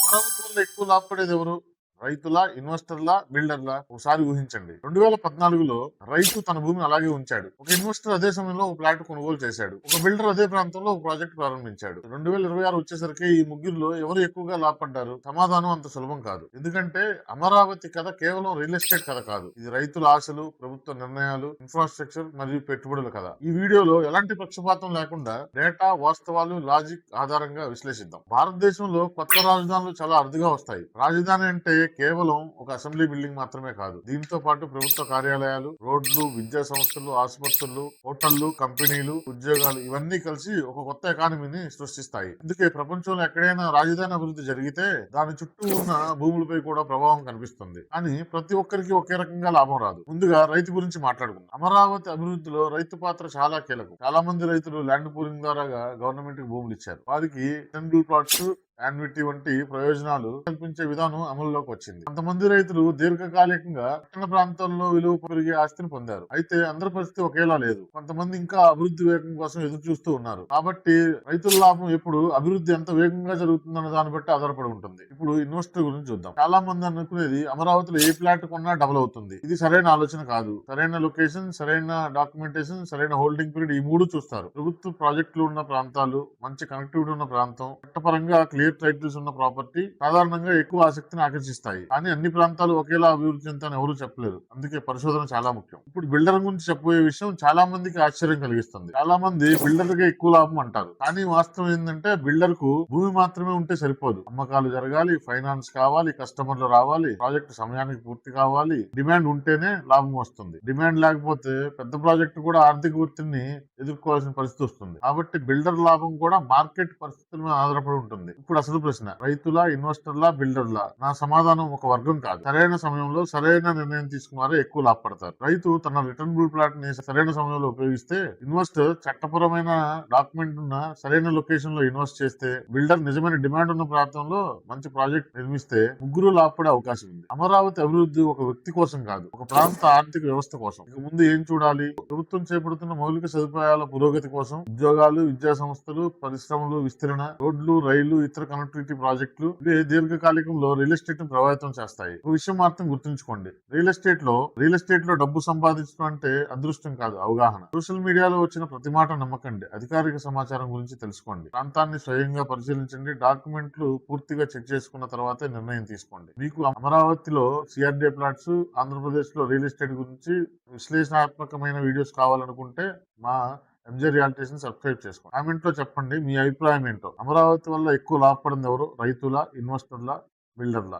అమరావతి వల్ల ఎక్కువ లాభపడేది ఎవరు? రైతులా, ఇన్వెస్టర్లా, బిల్డర్లా? ఒకసారి ఊహించండి. 2014లో రైతు తన భూమిని అలాగే ఉంచాడు. ఒక ఇన్వెస్టర్ అదే సమయంలో ఒక ప్లాట్ కొనుగోలు చేశాడు. ఒక బిల్డర్ అదే ప్రాంతంలో ఒక ప్రాజెక్ట్ ప్రారంభించాడు. 2026 వచ్చేసరికి ఈ ముగ్గురులో ఎవరు ఎక్కువగా లాభపడ్డారు? సమాధానం అంత సులభం కాదు. ఎందుకంటే అమరావతి కథ కేవలం రియల్ ఎస్టేట్ కథ కాదు. ఇది రైతుల ఆశలు, ప్రభుత్వ నిర్ణయాలు, ఇన్ఫ్రాస్ట్రక్చర్ మరియు పెట్టుబడుల కథ. ఈ వీడియోలో ఎలాంటి పక్షపాతం లేకుండా డేటా, వాస్తవాలు, లాజిక్ ఆధారంగా విశ్లేషిద్దాం. భారతదేశంలో కొత్త రాజధానులు చాలా అరుదుగా వస్తాయి. రాజధాని అంటే కేవలం ఒక అసెంబ్లీ బిల్డింగ్ మాత్రమే కాదు. దీంతో పాటు ప్రభుత్వ కార్యాలయాలు, రోడ్లు, విద్యా సంస్థలు, ఆసుపత్రులు, హోటళ్లు, కంపెనీలు, ఉద్యోగాలు ఇవన్నీ కలిసి ఒక కొత్త ఎకానమీని సృష్టిస్తాయి. అందుకే ప్రపంచంలో ఎక్కడైనా రాజధాని అభివృద్ధి జరిగితే దాని చుట్టూ ఉన్న భూములపై కూడా ప్రభావం కనిపిస్తుంది. కానీ ప్రతి ఒక్కరికి ఒకే రకంగా లాభం రాదు. ముందుగా రైతు గురించి మాట్లాడుకుందాం. అమరావతి అభివృద్ధిలో రైతు పాత్ర చాలా కీలకం. చాలా మంది రైతులు ల్యాండ్ పూలింగ్ ద్వారా గవర్నమెంట్ కి భూములు ఇచ్చారు. వారికి టెండర్ ప్లాట్స్, యాన్యుటీ వంటి ప్రయోజనాలు కల్పించే విధానం అమలులోకి వచ్చింది. కొంతమంది రైతులు దీర్ఘకాలికంగా పట్టణ ప్రాంతాల్లో విలువ పెరిగే ఆస్తిని పొందారు. అయితే అందరి పరిస్థితి ఒకేలా లేదు. కొంతమంది ఇంకా అభివృద్ధి వేగం కోసం ఎదురు చూస్తూ ఉన్నారు. కాబట్టి రైతుల లాభం ఎప్పుడు అభివృద్ధి ఎంత వేగంగా జరుగుతుందన్న దాన్ని బట్టి ఆధారపడి ఉంటుంది. ఇప్పుడు ఇన్వెస్టర్ గురించి చూద్దాం. చాలా మంది అనుకునేది అమరావతిలో ఏ ఫ్లాట్ కొన్నా డబుల్ అవుతుంది. ఇది సరైన ఆలోచన కాదు. సరైన లొకేషన్, సరైన డాక్యుమెంటేషన్, సరైన హోల్డింగ్ పీరియడ్ ఈ మూడు చూస్తారు. ప్రభుత్వ ప్రాజెక్టులు ఉన్న ప్రాంతాలు, మంచి కనెక్టివిటీ ఉన్న ప్రాంతం, చట్టపరంగా క్లియర్ టైటిల్స్ ఉన్న ప్రాపర్టీ సాధారణంగా ఎక్కువ ఆసక్తిని ఆకర్షిస్తాయి. కానీ అన్ని ప్రాంతాలు ఒకేలా అభివృద్ధి చెందుతాయని ఎవరు చెప్పలేరు. అందుకే పరిశోధన చాలా ముఖ్యం. ఇప్పుడు బిల్డర్ గురించి చెప్పబోయే విషయం చాలా మందికి ఆశ్చర్యం కలిగిస్తుంది. చాలా మంది బిల్డర్ గా ఎక్కువ లాభం అంటారు. కానీ వాస్తవం ఏంటంటే బిల్డర్ కు భూమి మాత్రమే ఉంటే సరిపోదు. అమ్మకాలు జరగాలి, ఫైనాన్స్ కావాలి, కస్టమర్లు రావాలి, ప్రాజెక్ట్ సమయానికి పూర్తి కావాలి. డిమాండ్ ఉంటేనే లాభం వస్తుంది. డిమాండ్ లేకపోతే పెద్ద ప్రాజెక్టు కూడా ఆర్థిక ఒత్తిడిని ఎదుర్కోవాల్సిన పరిస్థితి వస్తుంది. కాబట్టి బిల్డర్ లాభం కూడా మార్కెట్ పరిస్థితుల మీద ఆధారపడి ఉంటుంది. ఇప్పుడు అసలు ప్రశ్న, రైతులా, ఇన్వెస్టర్లా, బిల్డర్లా? నా సమాధానం ఒక వర్గం కాదు. సరైన సమయంలో సరైన నిర్ణయం తీసుకున్నారే ఎక్కువ లాభపడతారు. రైతు తన రిటర్నబుల్ ప్లాట్ ని సరైన సమయంలో ఉపయోగిస్తే, ఇన్వెస్టర్ చట్టపరమైన డాక్యుమెంట్ ఉన్న సరైన లొకేషన్ లో ఇన్వెస్ట్ చేస్తే, బిల్డర్ నిజమైన డిమాండ్ ఉన్న ప్రాంతంలో మంచి ప్రాజెక్ట్ నిర్మిస్తే ముగ్గురు లాభపడే అవకాశం ఉంది. అమరావతి అభివృద్ధి ఒక వ్యక్తి కోసం కాదు, ఒక ప్రాంత ఆర్థిక వ్యవస్థ కోసం. ఇక ముందు ఏం చూడాలి? ప్రభుత్వం చేపడుతున్న మౌలిక సదుపాయాల పురోగతి కోసం ఉద్యోగాలు, విద్యా సంస్థలు, పరిశ్రమలు విస్తరణ, రోడ్లు, రైలు, ఇతర కనెక్టివిటీ ప్రాజెక్టులు ఇవే దీర్ఘకాలికంలో రియల్ ఎస్టేట్ ని ప్రభావితం చేస్తాయి. ఒక విషయం మాత్రం గుర్తుంచుకోండి, రియల్ ఎస్టేట్ లో డబ్బు సంపాదించడం అంటే అదృష్టం కాదు, అవగాహన. సోషల్ మీడియాలో వచ్చిన ప్రతి మాట నమ్మకండి. అధికారిక సమాచారం గురించి తెలుసుకోండి. ప్రాంతాన్ని స్వయంగా పరిశీలించండి. డాక్యుమెంట్లు పూర్తిగా చెక్ చేసుకున్న తర్వాతే నిర్ణయం తీసుకోండి. మీకు అమరావతిలో సిఆర్డీఏ ప్లాట్స్, ఆంధ్రప్రదేశ్ లో రియల్ ఎస్టేట్ గురించి విశ్లేషణాత్మకమైన వీడియోస్ కావాలనుకుంటే మా ఎంజే రియాలిటీస్ ని సబ్స్క్రైబ్ చేసుకోండి. కామెంట్ లో చెప్పండి మీ అభిప్రాయం ఏంటో. అమరావతి వల్ల ఎక్కువ లాభపడింది ఎవరు? రైతులా, ఇన్వెస్టర్లా, బిల్డర్లా?